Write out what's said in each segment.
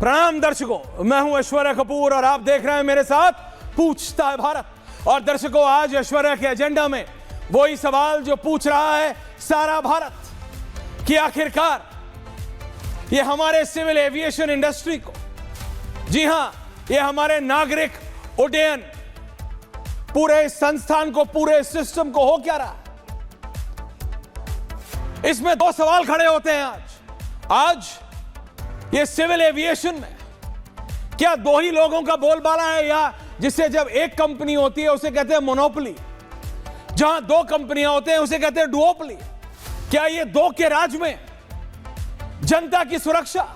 प्रणाम दर्शकों, मैं हूं ऐश्वर्या कपूर और आप देख रहे हैं मेरे साथ पूछता है भारत। और दर्शकों, आज ऐश्वर्या के एजेंडा में वही सवाल जो पूछ रहा है सारा भारत कि आखिरकार ये हमारे सिविल एविएशन इंडस्ट्री को, जी हां, ये हमारे नागरिक उड्डयन पूरे संस्थान को, पूरे सिस्टम को हो क्या रहा। इसमें दो सवाल खड़े होते हैं आज ये सिविल एविएशन में क्या दो ही लोगों का बोलबाला है, या जिससे जब एक कंपनी होती है उसे कहते हैं मोनोपोली, जहां दो कंपनियां होते हैं उसे कहते हैं डुओपोली। क्या ये दो के राज में जनता की सुरक्षा,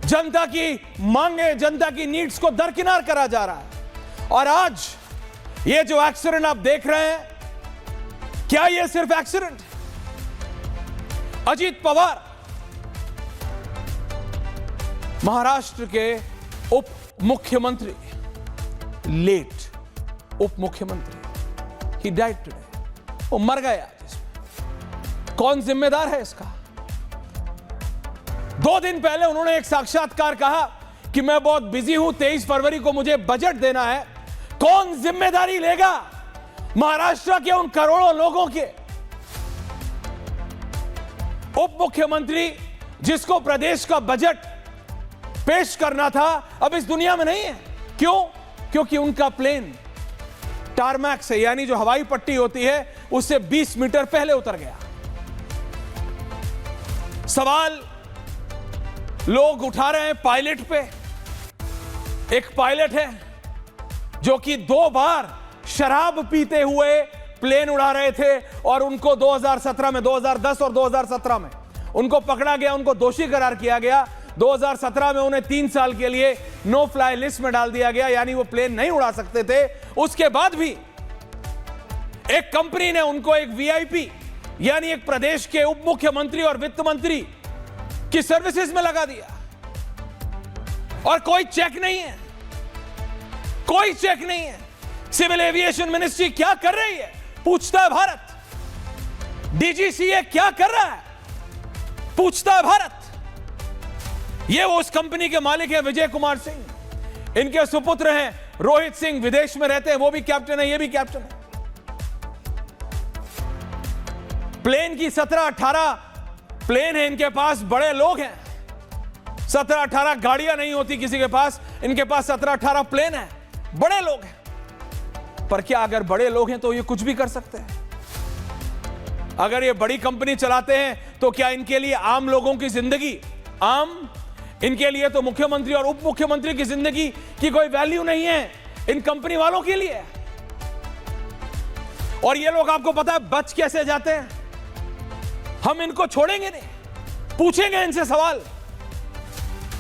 जनता की मांगे, जनता की नीड्स को दरकिनार करा जा रहा है? और आज ये जो एक्सीडेंट आप देख रहे हैं, क्या ये सिर्फ एक्सीडेंट? अजीत पवार महाराष्ट्र के उप मुख्यमंत्री, लेट उप मुख्यमंत्री, ही डाइड टुडे, वो मर गए आज। इसमें कौन जिम्मेदार है इसका? 2 दिन पहले उन्होंने एक साक्षात्कार कहा कि मैं बहुत बिजी हूं, 23 फरवरी को मुझे बजट देना है। कौन जिम्मेदारी लेगा महाराष्ट्र के उन करोड़ों लोगों के? उप मुख्यमंत्री जिसको प्रदेश का बजट पेश करना था, अब इस दुनिया में नहीं है। क्यों? क्योंकि उनका प्लेन टारमैक से, यानी जो हवाई पट्टी होती है, उससे 20 मीटर पहले उतर गया। सवाल लोग उठा रहे हैं पायलट पे। एक पायलट है जो कि 2 बार शराब पीते हुए प्लेन उड़ा रहे थे और उनको 2017 में, 2010 और 2017 में उनको पकड़ा गया, उनको दोषी करार किया गया। 2017 में उन्हें 3 साल के लिए नो फ्लाई लिस्ट में डाल दिया गया, यानी वो प्लेन नहीं उड़ा सकते थे। उसके बाद भी एक कंपनी ने उनको एक वीआईपी, यानी एक प्रदेश के उप मुख्यमंत्री और वित्त मंत्री की सर्विसेज में लगा दिया। और कोई चेक नहीं है, कोई चेक नहीं है। सिविल एविएशन मिनिस्ट्री क्या कर रही है? पूछता है भारत। डीजीसीए क्या कर रहा है? पूछता है भारत। ये वो उस कंपनी के मालिक हैं विजय कुमार सिंह, इनके सुपुत्र हैं रोहित सिंह, विदेश में रहते हैं, वो भी कैप्टन है, ये भी कैप्टन है। प्लेन की 17-18 प्लेन है इनके पास, बड़े लोग हैं। 17-18 गाड़ियां नहीं होती किसी के पास, इनके पास 17-18 प्लेन है, बड़े लोग हैं। पर क्या अगर बड़े लोग हैं तो ये कुछ भी कर सकते हैं? अगर ये बड़ी कंपनी चलाते हैं तो क्या इनके लिए आम लोगों की जिंदगी, इनके लिए तो मुख्यमंत्री और उप मुख्यमंत्री की जिंदगी की कोई वैल्यू नहीं है, इन कंपनी वालों के लिए। और ये लोग, आपको पता है, बच कैसे जाते हैं? हम इनको छोड़ेंगे नहीं, पूछेंगे इनसे सवाल।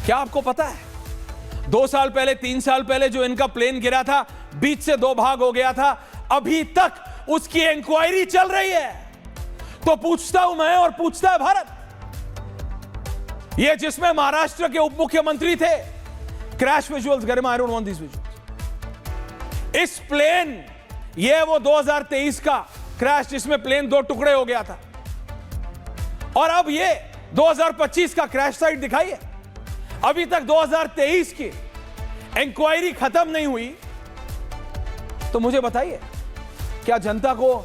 क्या आपको पता है 2 साल पहले, 3 साल पहले जो इनका प्लेन गिरा था, बीच से 2 भाग हो गया था, अभी तक उसकी इंक्वायरी चल रही है। तो पूछता हूं मैं और पूछता है भारत, ये जिसमें महाराष्ट्र के उप मुख्यमंत्री थे, crash visuals, Garima, I don't want this visuals. इस प्लेन, ये वो 2023 का क्रैश जिसमें प्लेन 2 टुकड़े हो गया था, और अब ये 2025 का क्रैश साइट दिखाइए। अभी तक 2023 की इंक्वायरी खत्म नहीं हुई। तो मुझे बताइए, क्या जनता को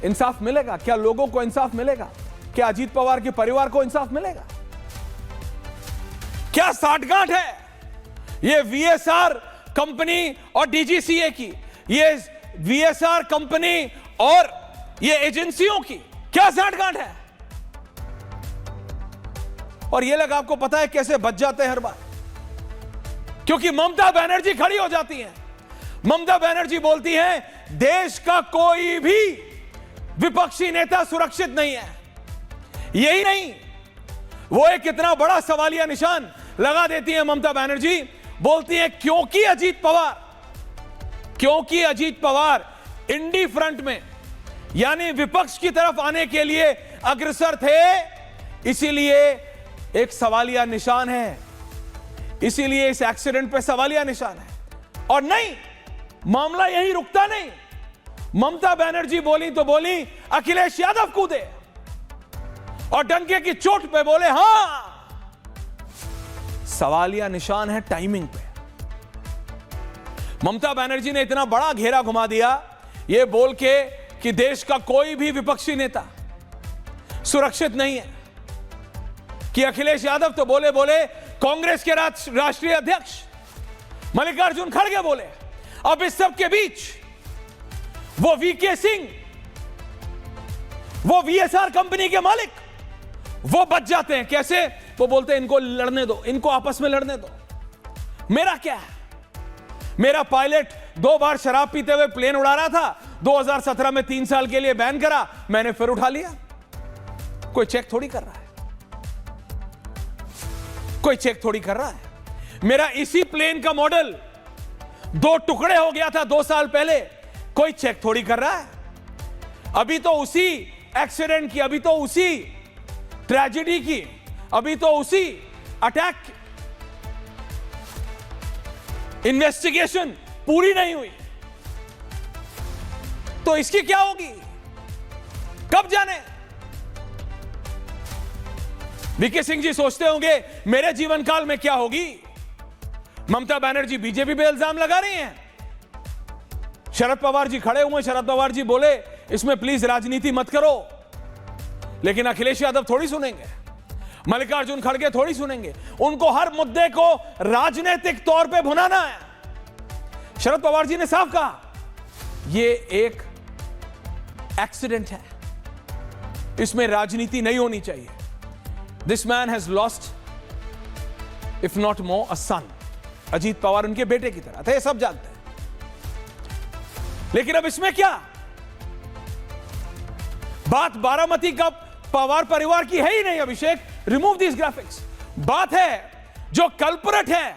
इंसाफ मिलेगा? क्या लोगों को इंसाफ मिलेगा? क्या अजीत पवार के परिवार को इंसाफ मिलेगा? क्या साठगांठ है ये वीएसआर कंपनी और डीजीसीए की, ये वीएसआर कंपनी और ये एजेंसियों की? क्या साठगांठ है? और ये लोग, आपको पता है कैसे बच जाते हैं हर बार? क्योंकि ममता बनर्जी खड़ी हो जाती हैं। ममता बनर्जी बोलती हैं देश का कोई भी विपक्षी नेता सुरक्षित नहीं है। यही नहीं, वो एक इतना बड़ा सवालिया निशान लगा देती है ममता बनर्जी, बोलती है क्योंकि अजीत पवार इंडी फ्रंट में, यानी विपक्ष की तरफ आने के लिए अग्रसर थे, इसीलिए एक सवालिया निशान है, इसीलिए इस एक्सीडेंट पे सवालिया निशान है। और नहीं, मामला यही रुकता नहीं। ममता बनर्जी बोली तो बोली अखिलेश यादव कूदे, और डंके की चोट पे बोले हां सवालिया निशान है टाइमिंग पे। ममता बनर्जी ने इतना बड़ा घेरा घुमा दिया यह बोल के कि देश का कोई भी विपक्षी नेता सुरक्षित नहीं है, कि अखिलेश यादव तो बोले कांग्रेस के राष्ट्रीय अध्यक्ष मल्लिकार्जुन खड़गे बोले। अब इस सब के बीच वो वीके सिंह, वो वीएसआर कंपनी के मालिक, वो बच जाते हैं। कैसे? वो बोलते हैं इनको लड़ने दो, इनको आपस में लड़ने दो। मेरा क्या है? मेरा पायलट 2 बार शराब पीते हुए प्लेन उड़ा रहा था, 2017 में 3 साल के लिए बैन करा, मैंने फिर उठा लिया। कोई चेक थोड़ी कर रहा है, कोई चेक थोड़ी कर रहा है। मेरा इसी प्लेन का मॉडल 2 टुकड़े हो गया था 2 साल पहले, कोई चेक थोड़ी कर रहा है। अभी तो उसी एक्सीडेंट की, अभी तो उसी ट्रेजेडी की, अभी तो उसी अटैक इन्वेस्टिगेशन पूरी नहीं हुई, तो इसकी क्या होगी कब जाने। वीके सिंह जी सोचते होंगे मेरे जीवन काल में क्या होगी। ममता बनर्जी बीजेपी पे इल्जाम लगा रही हैं, शरद पवार जी खड़े हुए, शरद पवार जी बोले इसमें प्लीज राजनीति मत करो, लेकिन अखिलेश यादव थोड़ी सुनेंगे, मल्लिकार्जुन खड़गे थोड़ी सुनेंगे। उनको हर मुद्दे को राजनीतिक तौर पे भुनाना है। शरद पवार जी ने साफ कहा यह एक एक्सीडेंट है, इसमें राजनीति नहीं होनी चाहिए। This man has lost if not more a son. Ajit Pawar उनके बेटे की तरह थे, सब जानते हैं। लेकिन अब इसमें क्या बात बारामती का पवार परिवार की है ही नहीं। अभिषेक, रिमूव दिस ग्राफिक्स। बात है जो कल्परेट है,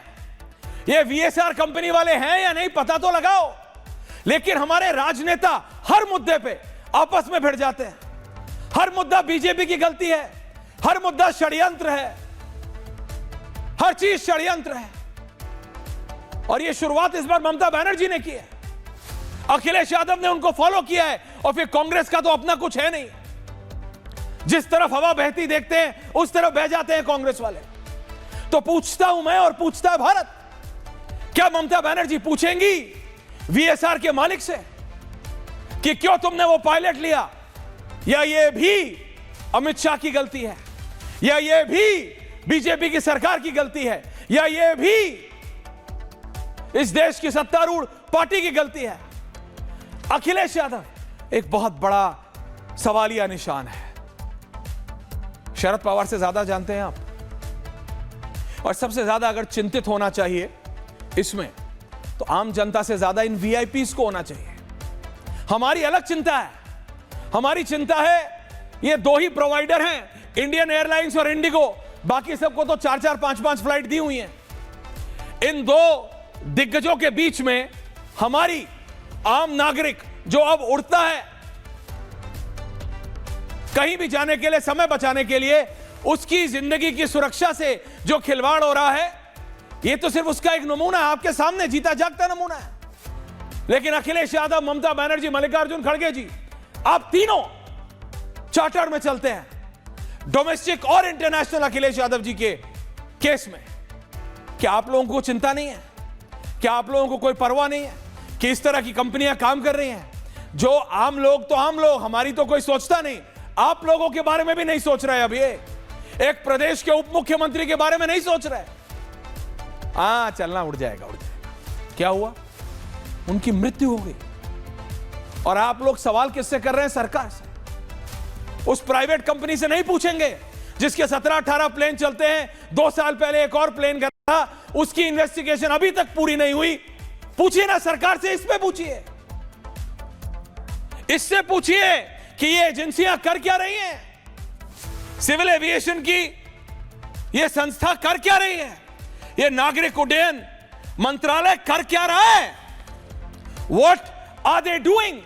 ये वीएसआर कंपनी वाले हैं या नहीं पता तो लगाओ, लेकिन हमारे राजनेता हर मुद्दे पे आपस में भिड़ जाते हैं। हर मुद्दा बीजेपी की गलती है, हर मुद्दा षड्यंत्र है, हर चीज षड्यंत्र है। और ये शुरुआत इस बार ममता बनर्जी ने की है, अखिलेश यादव ने उनको फॉलो किया है, और फिर कांग्रेस का तो अपना कुछ है नहीं। जिस तरफ हवा बहती देखते हैं उस तरफ बह जाते हैं कांग्रेस वाले। तो पूछता हूं मैं और पूछता है भारत, क्या ममता बनर्जी पूछेंगी वीएसआर के मालिक से कि क्यों तुमने वो पायलट लिया, या ये भी अमित शाह की गलती है, या ये भी बीजेपी की सरकार की गलती है, या ये भी इस देश की सत्तारूढ़ पार्टी की गलती है। अखिलेश यादव एक बहुत बड़ा सवालिया निशान है। शरद पवार से ज्यादा जानते हैं आप, और सबसे ज्यादा अगर चिंतित होना चाहिए इसमें, तो आम जनता से ज्यादा इन वीआईपीज को होना चाहिए। हमारी अलग चिंता है। हमारी चिंता है ये 2 ही प्रोवाइडर हैं, इंडियन एयरलाइंस और इंडिगो, बाकी सबको तो 4-4, 5-5 फ्लाइट दी हुई हैं। इन 2 दिग्गजों के बीच में हमारी आम नागरिक जो अब उड़ता है कहीं भी जाने के लिए, समय बचाने के लिए, उसकी जिंदगी की सुरक्षा से जो खिलवाड़ हो रहा है, यह तो सिर्फ उसका एक नमूना है, आपके सामने जीता जागता नमूना है। लेकिन अखिलेश यादव, ममता बनर्जी, मल्लिकार्जुन खड़गे जी, आप तीनों चार्टर में चलते हैं, डोमेस्टिक और इंटरनेशनल अखिलेश यादव जी के केस में। क्या आप लोगों को चिंता नहीं है? क्या आप लोगों को कोई परवाह नहीं है कि इस तरह की कंपनियां काम कर रही हैं? जो आम लोग तो आम लोग, हमारी तो कोई सोचता नहीं, आप लोगों के बारे में भी नहीं सोच रहे। अभी एक प्रदेश के उप मुख्यमंत्री के बारे में नहीं सोच रहे। चलना उड़ जाएगा, उड़ जाएगा। क्या हुआ? उनकी मृत्यु हो गई। और आप लोग सवाल किससे कर रहे हैं? सरकार से। उस प्राइवेट कंपनी से नहीं पूछेंगे जिसके 17-18 प्लेन चलते हैं। 2 साल पहले एक और प्लेन गया था, उसकी इन्वेस्टिगेशन अभी तक पूरी नहीं हुई। पूछिए ना सरकार से, इस पे पूछिए, इससे पूछिए कि ये एजेंसियां कर क्या रही हैं, सिविल एविएशन की ये संस्था कर क्या रही है, ये नागरिक उड्डयन मंत्रालय कर क्या रहा है? What are they doing?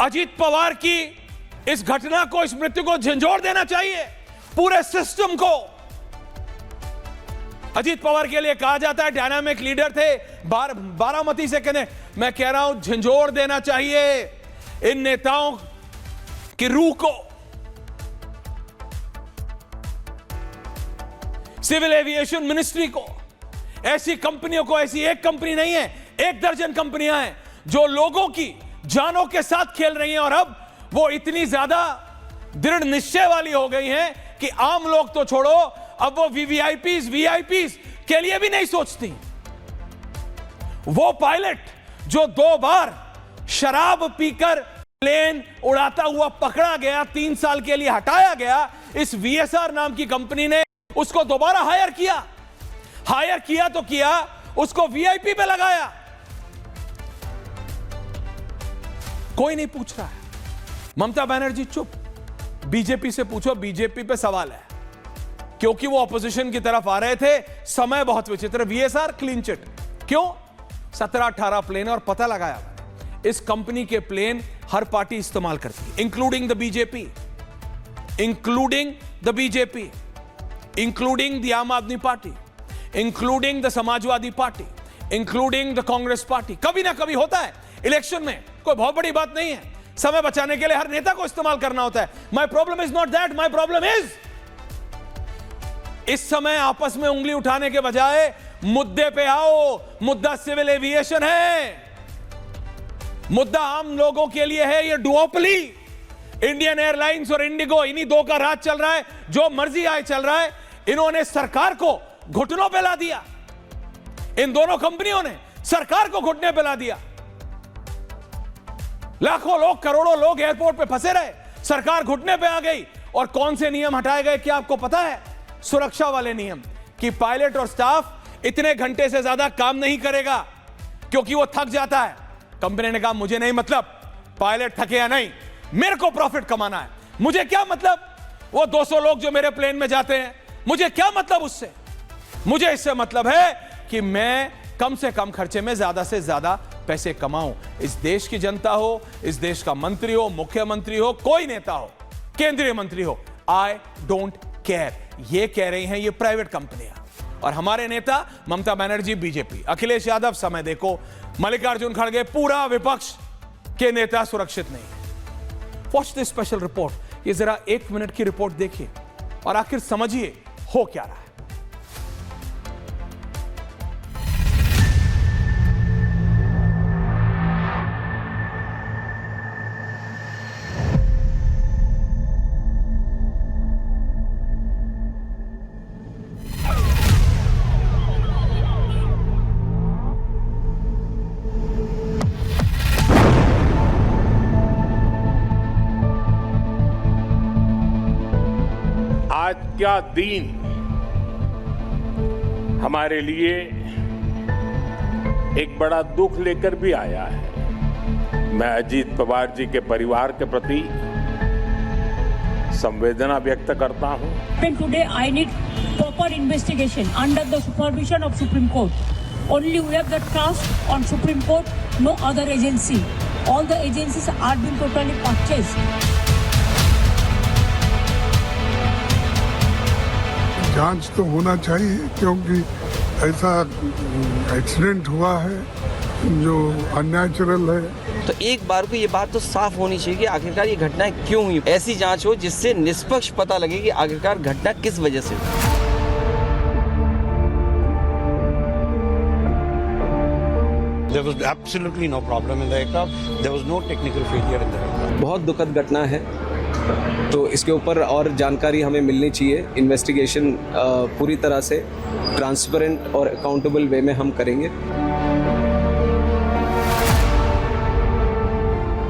Ajit Pawar की इस घटना को, इस मृत्यु को झंझोड़ देना चाहिए पूरे सिस्टम को। अजीत पवार के लिए कहा जाता है डायनामिक लीडर थे, बारामती से कहने, मैं कह रहा हूं झंझोड़ देना चाहिए इन नेताओं की रूह को। सिविल एविएशन मिनिस्ट्री को, ऐसी कंपनियों को, ऐसी एक कंपनी नहीं है, 1 दर्जन कंपनियां हैं जो लोगों की जानों के साथ खेल रही हैं और अब वो इतनी ज्यादा दृढ़ निश्चय वाली हो गई हैं कि आम लोग तो छोड़ो, अब वो वीआईपीज के लिए भी नहीं सोचती। वो पायलट जो 2 बार शराब पीकर प्लेन उड़ाता हुआ पकड़ा गया, 3 साल के लिए हटाया गया, इस वीएसआर नाम की कंपनी ने उसको दोबारा हायर किया तो किया, उसको वीआईपी पे लगाया। कोई नहीं पूछ रहा है। ममता बनर्जी चुप। बीजेपी से पूछो, बीजेपी पे सवाल है, क्योंकि वो ऑपोजिशन की तरफ आ रहे थे। समय बहुत विचित्र। वीएसआर क्लीन चिट क्यों? 17-18 प्लेन, और पता लगाया इस कंपनी के प्लेन हर पार्टी इस्तेमाल करती है, including the BJP, including the आम आदमी party, including the Samajwadi party, including the Congress party. कभी ना कभी होता है इलेक्शन में, कोई बहुत बड़ी बात नहीं है। समय बचाने के लिए हर नेता को इस्तेमाल करना होता है। My problem is not that, my problem is इस समय आपस में उंगली उठाने के बजाय मुद्दे पे आओ। मुद्दा सिविल एविएशन है, मुद्दा आम लोगों के लिए है। ये डुओपली इंडियन एयरलाइंस और इंडिगो, इन्हीं 2 का राज चल रहा है, जो मर्जी आए चल रहा है। इन्होंने सरकार को घुटनों पे ला दिया, इन दोनों कंपनियों ने सरकार को घुटने पे ला दिया। लाखों लोग, करोड़ों लोग एयरपोर्ट पे फंसे रहे, सरकार घुटने पे आ गई। और कौन से नियम हटाए गए, क्या आपको पता है? सुरक्षा वाले नियम, कि पायलट और स्टाफ इतने घंटे से ज्यादा काम नहीं करेगा क्योंकि वो थक जाता है। कंपनी ने कहा मुझे नहीं मतलब पायलट थके या नहीं, मेरे को प्रॉफिट कमाना है। मुझे क्या मतलब वो 200 लोग जो मेरे प्लेन में जाते हैं, मुझे क्या मतलब उससे? मुझे इससे मतलब है कि मैं कम से कम खर्चे में ज्यादा से ज्यादा पैसे कमाऊं। इस देश की जनता हो, इस देश का मंत्री हो, मुख्यमंत्री हो, कोई नेता हो, केंद्रीय मंत्री हो, आई डोंट केयर। ये कह रही हैं ये प्राइवेट कंपनियां। और हमारे नेता ममता बनर्जी, बीजेपी, अखिलेश यादव, समय देखो, मल्लिकार्जुन खड़गे, पूरा विपक्ष के नेता सुरक्षित नहीं है। Watch this special report. ये जरा 1 मिनट की रिपोर्ट देखिए और आखिर समझिए हो क्या रहा है। आज क्या दिन हमारे लिए एक बड़ा दुख लेकर भी आया है। मैं अजीत पवार जी के परिवार के प्रति संवेदना व्यक्त करता हूं। Today I need proper investigation under the supervision of Supreme Court. Only we have the trust on Supreme Court, no other agency. All the agencies are being totally purchased. जांच तो होना चाहिए, क्योंकि ऐसा एक्सीडेंट हुआ है जो अननेचुरल है। तो एक बार को ये बात तो साफ होनी चाहिए कि आखिरकार ये घटना क्यों हुई। ऐसी जांच हो जिससे निष्पक्ष पता लगे कि आखिरकार घटना किस वजह से हुई। There was absolutely no problem in the aircraft. There was no technical failure in the aircraft. बहुत दुखद घटना है, तो इसके ऊपर और जानकारी हमें मिलनी चाहिए। इन्वेस्टिगेशन पूरी तरह से ट्रांसपेरेंट और अकाउंटेबल वे में हम करेंगे।